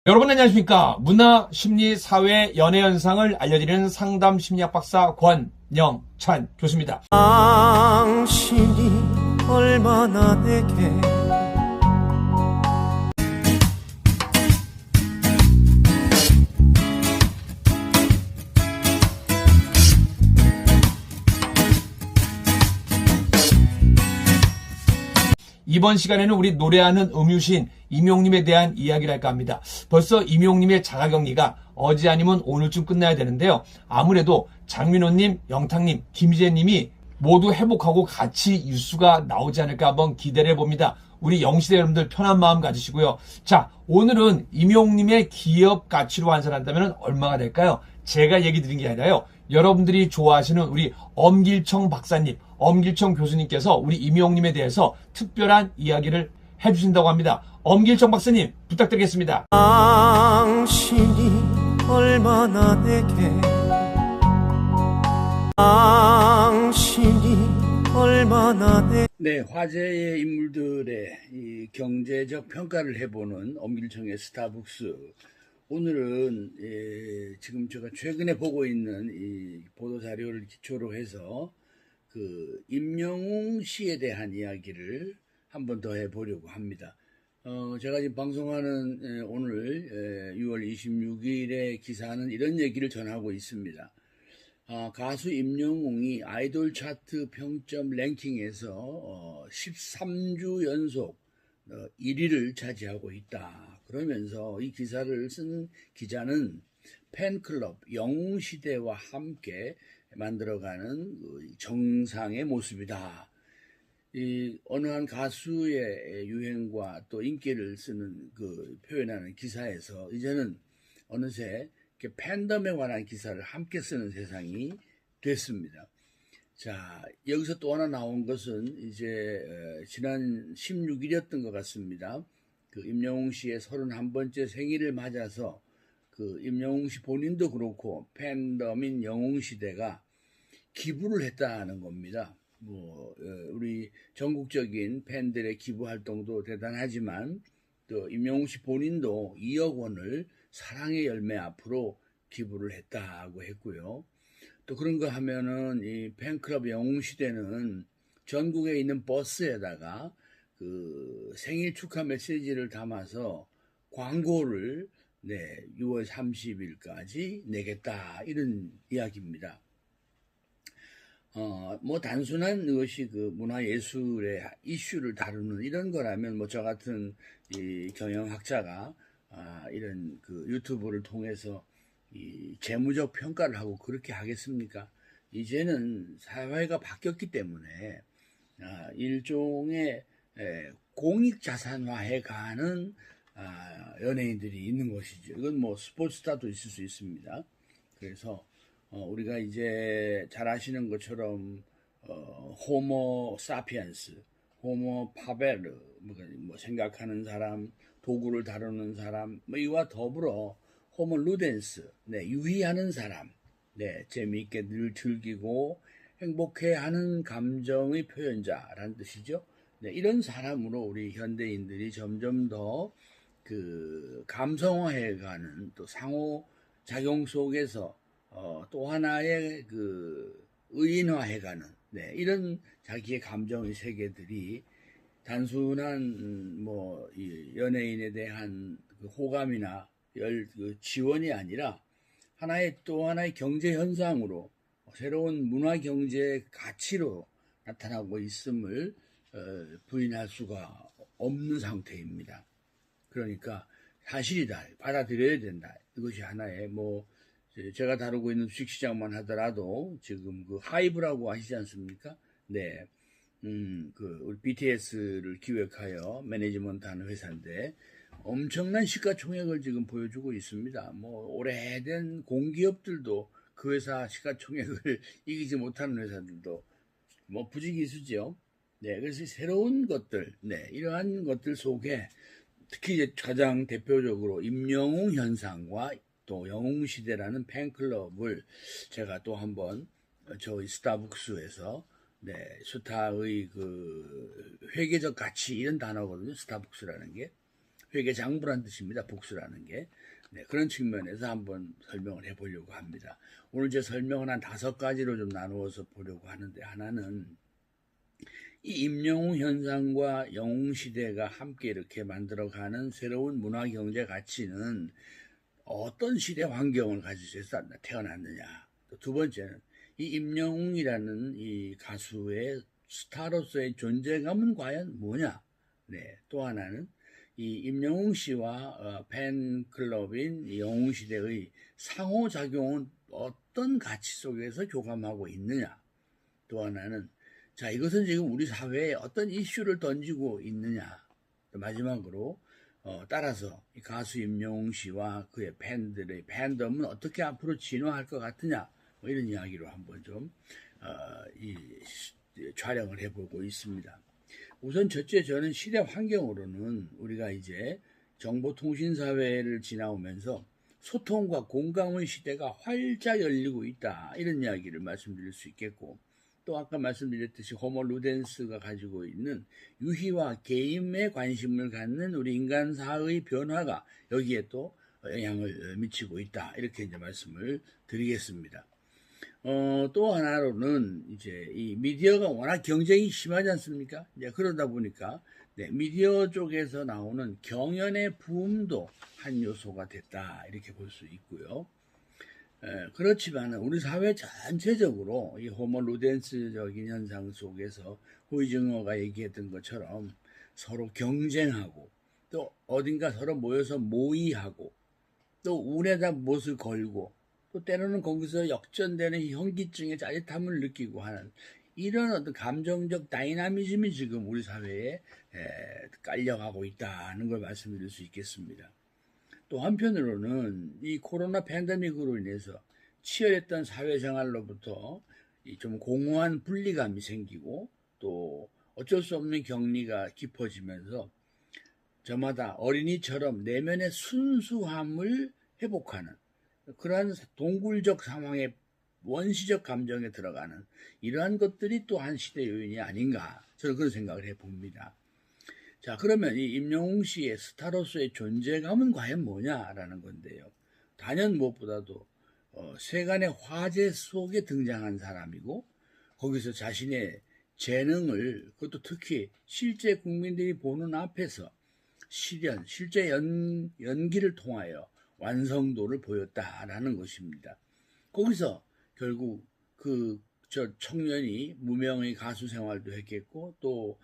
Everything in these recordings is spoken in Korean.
여러분 안녕하십니까? 문화, 심리, 사회, 연애 현상을 알려드리는 상담 심리학 박사 권영찬 교수입니다. 당신이 얼마나 내게 이번 시간에는 우리 노래하는 음유시인 임용님에 대한 이야기를 할까 합니다. 벌써 임용님의 자가격리가 어제 아니면 오늘쯤 끝나야 되는데요. 아무래도 장민호님, 영탁님, 김희재님이 모두 회복하고 같이 뉴스가 나오지 않을까 한번 기대를 해봅니다. 우리 영시대 여러분들 편한 마음 가지시고요. 자, 오늘은 임용님의 기업 가치로 환산한다면 얼마가 될까요? 제가 얘기 드린 게 아니라요. 여러분들이 좋아하시는 우리 엄길청 박사님, 엄길청 교수님께서 우리 임용님에 대해서 특별한 이야기를 해주신다고 합니다. 엄길청 박사님 부탁드리겠습니다. 당신이 얼마나 내게 당신이 얼마나 내게 네, 화제의 인물들의 이 경제적 평가를 해보는 엄길청의 스타북스. 오늘은 지금 제가 최근에 보고 있는 이 보도 자료를 기초로 해서 그 임영웅 씨에 대한 이야기를 한 번 더 해보려고 합니다. 제가 지금 방송하는 오늘 6월 26일의 기사는 이런 얘기를 전하고 있습니다. 가수 임영웅이 아이돌 차트 평점 랭킹에서 13주 연속 1위를 차지하고 있다. 그러면서 이 기사를 쓴 기자는 팬클럽 영웅시대와 함께 만들어가는 정상의 모습이다. 이 어느 한 가수의 유행과 또 인기를 쓰는 표현하는 기사에서 이제는 어느새 팬덤에 관한 기사를 함께 쓰는 세상이 됐습니다. 자, 여기서 또 하나 나온 것은 이제 지난 16일이었던 것 같습니다. 그 임영웅 씨의 31번째 생일을 맞아서 그 임영웅 씨 본인도 그렇고 팬덤인 영웅시대가 기부를 했다는 겁니다. 우리 전국적인 팬들의 기부 활동도 대단하지만 또 임영웅 씨 본인도 2억 원을 사랑의 열매 앞으로 기부를 했다고 했고요. 또 그런 거 하면은 이 팬클럽 영웅시대는 전국에 있는 버스에다가 그 생일 축하 메시지를 담아서 광고를 6월 30일까지 내겠다 이런 이야기입니다. 단순한 것이 그 문화예술의 이슈를 다루는 이런 거라면 저 같은 이 경영학자가 이런 그 유튜브를 통해서 이 재무적 평가를 하고 그렇게 하겠습니까? 이제는 사회가 바뀌었기 때문에 일종의 공익자산화해 가는 연예인들이 있는 것이죠. 이건 스포츠스타도 있을 수 있습니다. 그래서 우리가 이제 잘 아시는 것처럼 호모 사피엔스, 호모 파베르, 생각하는 사람, 도구를 다루는 사람, 이와 더불어 호모 루덴스, 유희하는 사람, 재미있게 늘 즐기고 행복해하는 감정의 표현자라는 뜻이죠. 이런 사람으로 우리 현대인들이 점점 더 그 감성화해가는 또 상호작용 속에서 또 하나의 그 의인화해가는 이런 자기의 감정의 세계들이 단순한 이 연예인에 대한 그 호감이나 지원이 아니라 또 하나의 경제 현상으로 새로운 문화 경제 가치로 나타나고 있음을 부인할 수가 없는 상태입니다. 그러니까 사실이다, 받아들여야 된다. 이것이 하나의 제가 다루고 있는 주식시장만 하더라도 지금 그 하이브라고 아시지 않습니까? 우리 BTS를 기획하여 매니지먼트하는 회사인데 엄청난 시가총액을 지금 보여주고 있습니다. 오래된 공기업들도 그 회사 시가총액을 이기지 못하는 회사들도 부지기수죠. 그래서 새로운 것들, 이러한 것들 속에 특히 이제 가장 대표적으로 임영웅 현상과 또 영웅시대라는 팬클럽을 제가 또 한번 저희 스타북스에서 스타의 그 회계적 가치 이런 단어거든요. 스타북스라는 게 회계 장부란 뜻입니다. 복수라는 게. 네, 그런 측면에서 한번 설명을 해보려고 합니다. 오늘 제 설명은 한 5가지로 좀 나누어서 보려고 하는데, 하나는 이 임영웅 현상과 영웅시대가 함께 이렇게 만들어가는 새로운 문화경제 가치는 어떤 시대 환경을 가지고 태어났느냐. 또 두 번째는 이 임영웅이라는 이 가수의 스타로서의 존재감은 과연 뭐냐. 네, 또 하나는 이 임영웅 씨와 팬클럽인 영웅시대의 상호작용은 어떤 가치 속에서 교감하고 있느냐. 또 하나는 자, 이것은 지금 우리 사회에 어떤 이슈를 던지고 있느냐. 또 마지막으로 따라서 이 가수 임영웅 씨와 그의 팬들의 팬덤은 어떻게 앞으로 진화할 것 같으냐. 뭐 이런 이야기로 한번 좀 촬영을 해보고 있습니다. 우선 첫째, 저는 시대 환경으로는 우리가 이제 정보통신사회를 지나오면서 소통과 공감의 시대가 활짝 열리고 있다. 이런 이야기를 말씀드릴 수 있겠고, 또 아까 말씀드렸듯이 호모 루덴스가 가지고 있는 유희와 게임에 관심을 갖는 우리 인간사의 변화가 여기에 또 영향을 미치고 있다. 이렇게 이제 말씀을 드리겠습니다. 또 하나로는 이제 이 미디어가 워낙 경쟁이 심하지 않습니까? 이제 그러다 보니까 네, 미디어 쪽에서 나오는 경연의 붐도 한 요소가 됐다. 이렇게 볼 수 있고요. 그렇지만 우리 사회 전체적으로 이 호모 루덴스적인 현상 속에서 호이징어가 얘기했던 것처럼 서로 경쟁하고 또 어딘가 서로 모여서 모의하고 또 운에다 못을 걸고 또 때로는 거기서 역전되는 현기증의 짜릿함을 느끼고 하는 이런 어떤 감정적 다이나미즘이 지금 우리 사회에 깔려가고 있다는 걸 말씀드릴 수 있겠습니다. 또 한편으로는 이 코로나 팬데믹으로 인해서 치열했던 사회생활로부터 좀 공허한 분리감이 생기고 또 어쩔 수 없는 격리가 깊어지면서 저마다 어린이처럼 내면의 순수함을 회복하는 그러한 동굴적 상황에 원시적 감정에 들어가는 이러한 것들이 또 한 시대 요인이 아닌가 저는 그런 생각을 해봅니다. 자, 그러면 이 임영웅 씨의 스타로서의 존재감은 과연 뭐냐라는 건데요. 단연 무엇보다도 세간의 화제 속에 등장한 사람이고 거기서 자신의 재능을 그것도 특히 실제 국민들이 보는 앞에서 실제 연기를 통하여 완성도를 보였다라는 것입니다. 거기서 결국 저 청년이 무명의 가수 생활도 했겠고 또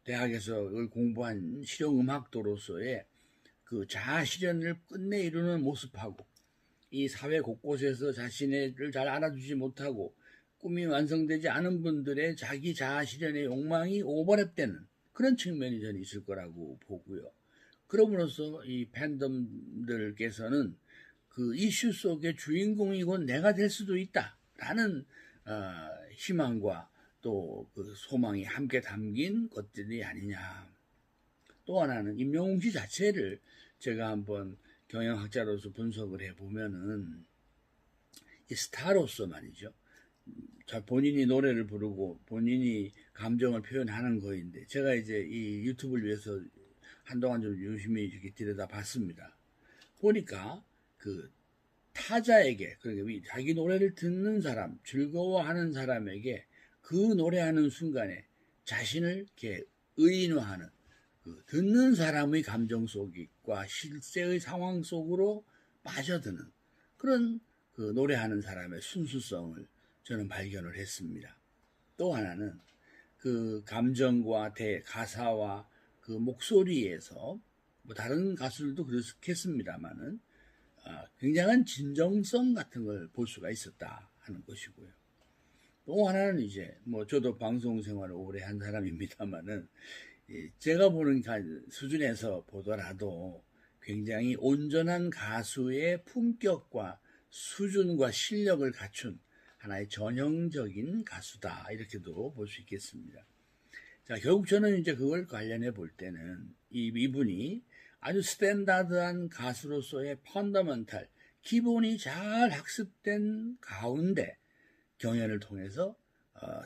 대학에서 공부한 실용음악도로서의 그 자아 실현을 끝내 이루는 모습하고 이 사회 곳곳에서 자신을 잘 알아주지 못하고 꿈이 완성되지 않은 분들의 자기 자아 실현의 욕망이 오버랩되는 그런 측면이 저는 있을 거라고 보고요. 그럼으로써 이 팬덤들께서는 그 이슈 속의 주인공이 곧 내가 될 수도 있다라는 희망과 또 그 소망이 함께 담긴 것들이 아니냐. 또 하나는 임영웅 씨 자체를 제가 한번 경영학자로서 분석을 해보면은 이 스타로서 말이죠. 본인이 노래를 부르고 본인이 감정을 표현하는 거인데 제가 이제 이 유튜브를 위해서 한동안 좀 유심히 이렇게 들여다봤습니다. 보니까 그 타자에게 그러니까 자기 노래를 듣는 사람, 즐거워하는 사람에게 그 노래하는 순간에 자신을 이렇게 의인화하는 그 듣는 사람의 감정 속과 실제의 상황 속으로 빠져드는 그런 그 노래하는 사람의 순수성을 저는 발견을 했습니다. 또 하나는 그 감정과 가사와 그 목소리에서 뭐 다른 가수들도 그렇겠습니다만은 굉장한 진정성 같은 걸 볼 수가 있었다 하는 것이고요. 또 하나는 이제 뭐 저도 방송 생활을 오래 한 사람입니다만은 제가 보는 수준에서 보더라도 굉장히 온전한 가수의 품격과 수준과 실력을 갖춘 하나의 전형적인 가수다 이렇게도 볼 수 있겠습니다. 자, 결국 저는 이제 그걸 관련해 볼 때는 이분이 아주 스탠다드한 가수로서의 펀더멘탈 기본이 잘 학습된 가운데 경연을 통해서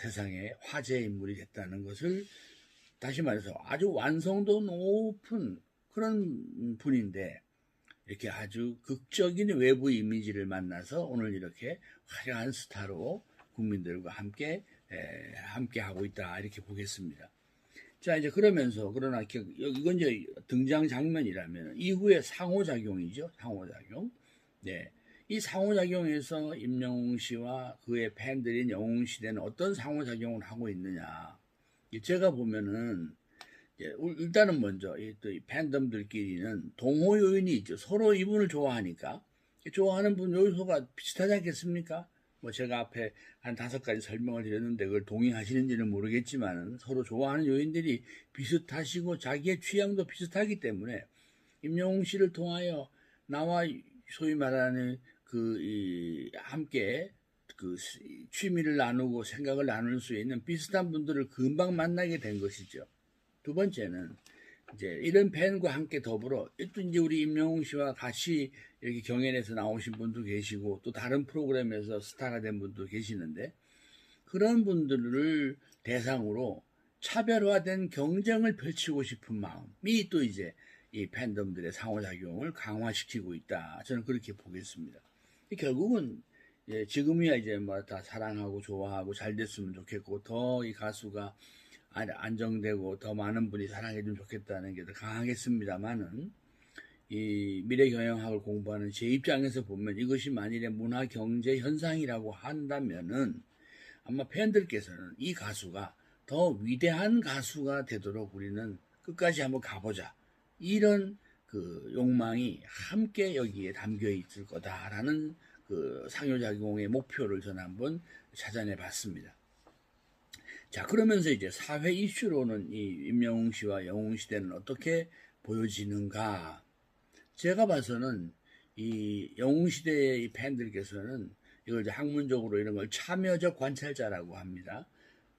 세상에 화제의 인물이 됐다는 것을 다시 말해서 아주 완성도 높은 그런 분인데 이렇게 아주 극적인 외부 이미지를 만나서 오늘 이렇게 화려한 스타로 국민들과 함께 하고 있다 이렇게 보겠습니다. 자, 이제 그러면서 그러나 이건 이제 등장 장면이라면 이후에 상호작용이죠. 상호작용. 네. 이 상호작용에서 임영웅 씨와 그의 팬들인 영웅 시대는 어떤 상호작용을 하고 있느냐. 제가 보면은 일단은 먼저 이 팬덤들끼리는 동호 요인이 있죠. 서로 이분을 좋아하니까 좋아하는 분 요소가 비슷하지 않겠습니까? 뭐 제가 앞에 한 5가지 설명을 드렸는데 그걸 동의하시는지는 모르겠지만 서로 좋아하는 요인들이 비슷하시고 자기의 취향도 비슷하기 때문에 임영웅 씨를 통하여 나와 소위 말하는 함께 취미를 나누고 생각을 나눌 수 있는 비슷한 분들을 금방 만나게 된 것이죠. 두 번째는 이제 이런 팬과 함께 더불어 또 이제 우리 임영웅 씨와 같이 이렇게 경연에서 나오신 분도 계시고 또 다른 프로그램에서 스타가 된 분도 계시는데 그런 분들을 대상으로 차별화된 경쟁을 펼치고 싶은 마음이 또 이제 이 팬덤들의 상호작용을 강화시키고 있다. 저는 그렇게 보겠습니다. 결국은 지금이야 이제 뭐 다 사랑하고 좋아하고 잘 됐으면 좋겠고 더 이 가수가 안정되고 더 많은 분이 사랑해주면 좋겠다는 게 더 강하겠습니다만은 이 미래경영학을 공부하는 제 입장에서 보면 이것이 만일에 문화 경제 현상이라고 한다면은 아마 팬들께서는 이 가수가 더 위대한 가수가 되도록 우리는 끝까지 한번 가보자 이런 욕망이 함께 여기에 담겨 있을 거다라는 상호작용의 목표를 저는 한번 찾아내 봤습니다. 자, 그러면서 이제 사회 이슈로는 이 임영웅 씨와 영웅 시대는 어떻게 보여지는가? 제가 봐서는 이 영웅 시대의 이 팬들께서는 이걸 이제 학문적으로 이런 걸 참여적 관찰자라고 합니다.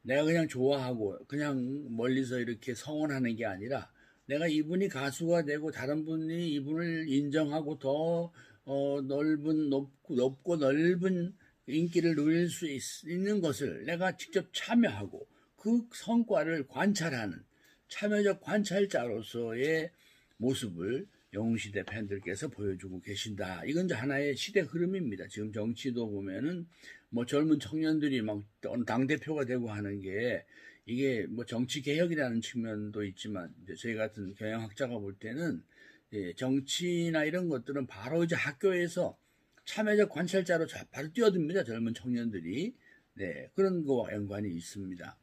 내가 그냥 좋아하고 그냥 멀리서 이렇게 성원하는 게 아니라 내가 이분이 가수가 되고 다른 분이 이분을 인정하고 더 높고 넓은 인기를 누릴 수 있는 것을 내가 직접 참여하고 그 성과를 관찰하는 참여적 관찰자로서의 모습을 영웅시대 팬들께서 보여주고 계신다. 이건 이제 하나의 시대 흐름입니다. 지금 정치도 보면은 뭐 젊은 청년들이 막 당대표가 되고 하는 게 이게 뭐 정치 개혁이라는 측면도 있지만 이제 저희 같은 경영학자가 볼 때는 정치나 이런 것들은 바로 이제 학교에서 참여적 관찰자로 바로 뛰어듭니다. 젊은 청년들이. 네, 그런 거와 연관이 있습니다.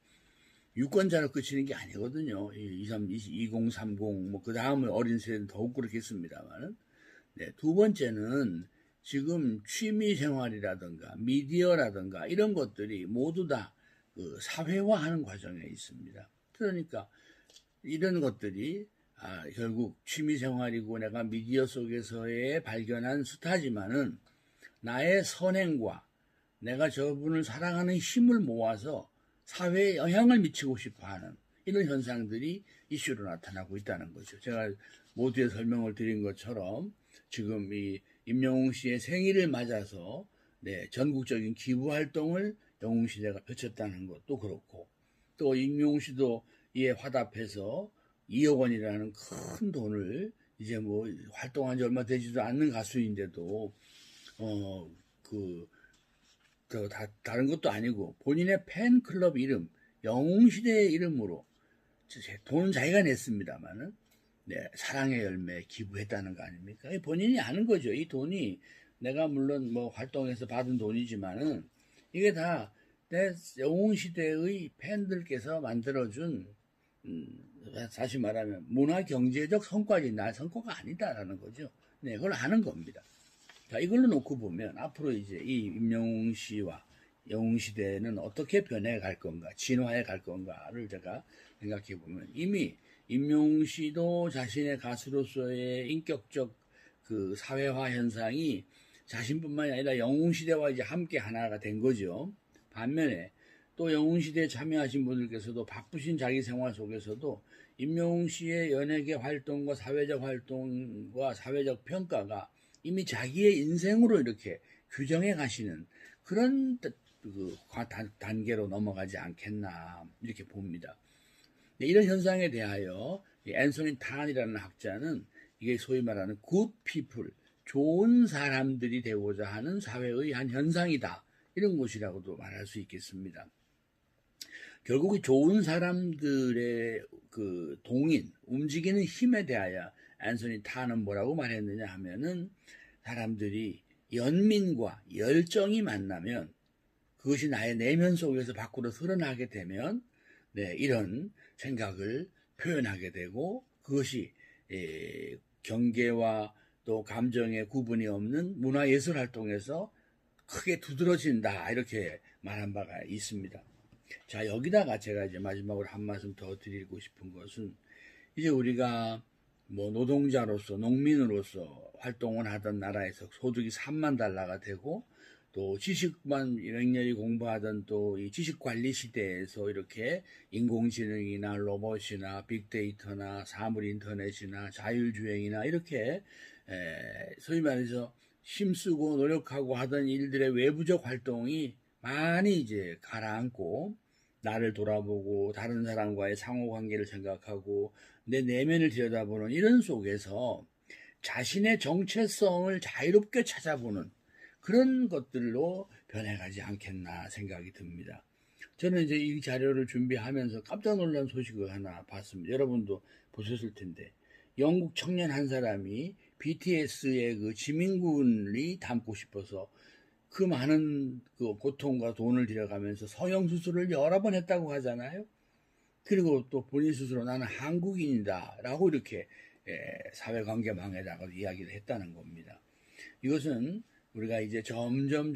유권자로 그치는 게 아니거든요. 2030, 뭐, 그 다음에 어린 세대는 더욱 그렇겠습니다만은. 네, 두 번째는 지금 취미 생활이라든가 미디어라든가 이런 것들이 모두 다 사회화하는 과정에 있습니다. 그러니까 이런 것들이 결국 취미 생활이고 내가 미디어 속에서의 발견한 스타지만은 나의 선행과 내가 저분을 사랑하는 힘을 모아서 사회에 영향을 미치고 싶어 하는 이런 현상들이 이슈로 나타나고 있다는 거죠. 제가 모두에 설명을 드린 것처럼 지금 이 임영웅 씨의 생일을 맞아서 전국적인 기부 활동을 영웅 시대가 펼쳤다는 것도 그렇고 또 임영웅 씨도 이에 화답해서 2억 원이라는 큰 돈을 이제 뭐 활동한 지 얼마 되지도 않는 가수인데도 다른 것도 아니고 본인의 팬클럽 이름 영웅시대의 이름으로 돈은 자기가 냈습니다만은 사랑의 열매 기부했다는 거 아닙니까? 본인이 아는 거죠. 이 돈이 내가 물론 뭐 활동해서 받은 돈이지만은 이게 다 내 영웅시대의 팬들께서 만들어준 다시 말하면 문화 경제적 성과지 나 성과가 아니다라는 거죠. 네, 그걸 아는 겁니다. 자, 이걸로 놓고 보면 앞으로 이제 이 임영웅 씨와 영웅 시대는 어떻게 변해갈 건가, 진화해 갈 건가를 제가 생각해 보면 이미 임영웅 씨도 자신의 가수로서의 인격적 사회화 현상이 자신뿐만이 아니라 영웅 시대와 이제 함께 하나가 된 거죠. 반면에 또 영웅 시대에 참여하신 분들께서도 바쁘신 자기 생활 속에서도 임영웅 씨의 연예계 활동과 사회적 활동과 사회적 평가가 이미 자기의 인생으로 이렇게 규정해 가시는 그런 단계로 넘어가지 않겠나 이렇게 봅니다. 이런 현상에 대하여 이 앤서니 탄이라는 학자는 이게 소위 말하는 good people, 좋은 사람들이 되고자 하는 사회의 한 현상이다. 이런 것이라고도 말할 수 있겠습니다. 결국 이 좋은 사람들의 그 동인, 움직이는 힘에 대하여 앤서니 탄은 뭐라고 말했느냐 하면은 사람들이 연민과 열정이 만나면 그것이 나의 내면 속에서 밖으로 드러나게 되면 이런 생각을 표현하게 되고 그것이 경계와 또 감정의 구분이 없는 문화예술 활동에서 크게 두드러진다 이렇게 말한 바가 있습니다. 자, 여기다가 제가 이제 마지막으로 한 말씀 더 드리고 싶은 것은 이제 우리가 뭐 노동자로서 농민으로서 활동을 하던 나라에서 소득이 3만 달러가 되고 또 지식만 맹렬히 공부하던 또 이 지식관리 시대에서 이렇게 인공지능이나 로봇이나 빅데이터나 사물인터넷이나 자율주행이나 이렇게 소위 말해서 힘쓰고 노력하고 하던 일들의 외부적 활동이 많이 이제 가라앉고 나를 돌아보고 다른 사람과의 상호관계를 생각하고 내 내면을 들여다보는 이런 속에서 자신의 정체성을 자유롭게 찾아보는 그런 것들로 변해가지 않겠나 생각이 듭니다. 저는 이제 이 자료를 준비하면서 깜짝 놀란 소식을 하나 봤습니다. 여러분도 보셨을 텐데 영국 청년 한 사람이 BTS의 그 지민군이 닮고 싶어서 그 많은 그 고통과 돈을 들여가면서 성형수술을 여러 번 했다고 하잖아요. 그리고 또 본인 스스로 나는 한국인이다 라고 이렇게 사회관계망에다가 이야기를 했다는 겁니다. 이것은 우리가 이제 점점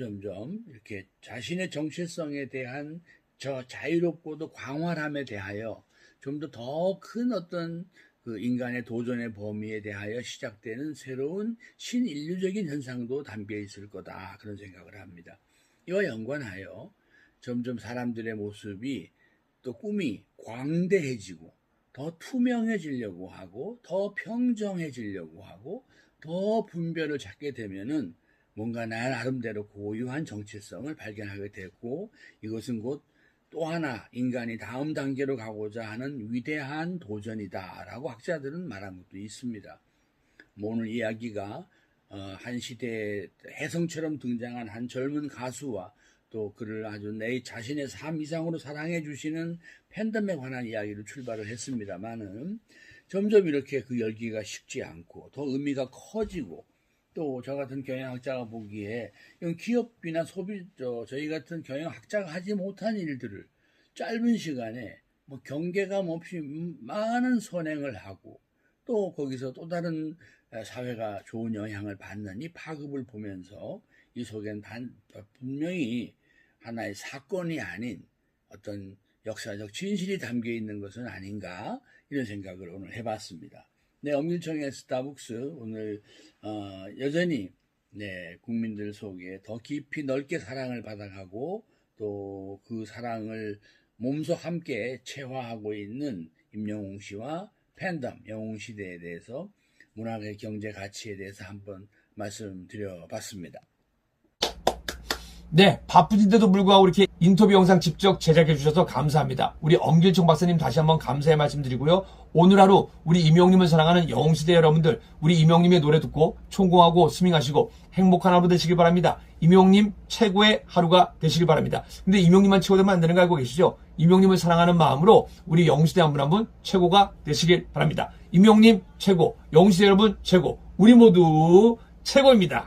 이렇게 자신의 정체성에 대한 저 자유롭고도 광활함에 대하여 좀 더 큰 어떤 그 인간의 도전의 범위에 대하여 시작되는 새로운 신인류적인 현상도 담겨 있을 거다 그런 생각을 합니다. 이와 연관하여 점점 사람들의 모습이 또 꿈이 광대해지고 더 투명해지려고 하고 더 평정해지려고 하고 더 분별을 찾게 되면은 뭔가 나 나름대로 고유한 정체성을 발견하게 됐고 이것은 곧 또 하나 인간이 다음 단계로 가고자 하는 위대한 도전이다라고 학자들은 말한 것도 있습니다. 오늘 이야기가 한 시대에 혜성처럼 등장한 한 젊은 가수와 또 그를 아주 내 자신의 삶 이상으로 사랑해 주시는 팬덤에 관한 이야기로 출발을 했습니다만은 점점 이렇게 그 열기가 식지 않고 더 의미가 커지고 또 저 같은 경영학자가 보기에 이런 기업이나 저희 같은 경영학자가 하지 못한 일들을 짧은 시간에 뭐 경계감 없이 많은 선행을 하고 또 거기서 또 다른 사회가 좋은 영향을 받는 이 파급을 보면서 이 속엔 분명히 하나의 사건이 아닌 어떤 역사적 진실이 담겨 있는 것은 아닌가 이런 생각을 오늘 해봤습니다. 네, 엄길청의 스타북스 오늘 여전히 국민들 속에 더 깊이 넓게 사랑을 받아가고 또 그 사랑을 몸소 함께 체화하고 있는 임영웅 씨와 팬덤 영웅 시대에 대해서 문학의 경제 가치에 대해서 한번 말씀드려봤습니다. 네, 바쁘신데도 불구하고 이렇게 인터뷰 영상 직접 제작해 주셔서 감사합니다. 우리 엄길청 박사님 다시 한번 감사의 말씀드리고요. 오늘 하루 우리 임영웅님을 사랑하는 영웅시대 여러분들 우리 임영웅님의 노래 듣고 총공하고 스밍하시고 행복한 하루 되시길 바랍니다. 임영웅님 최고의 하루가 되시길 바랍니다. 근데 임영웅님만 최고되면 안 되는 거 알고 계시죠? 임영웅님을 사랑하는 마음으로 우리 영웅시대 한 분 한 분 최고가 되시길 바랍니다. 임영웅님 최고, 영웅시대 여러분 최고, 우리 모두 최고입니다.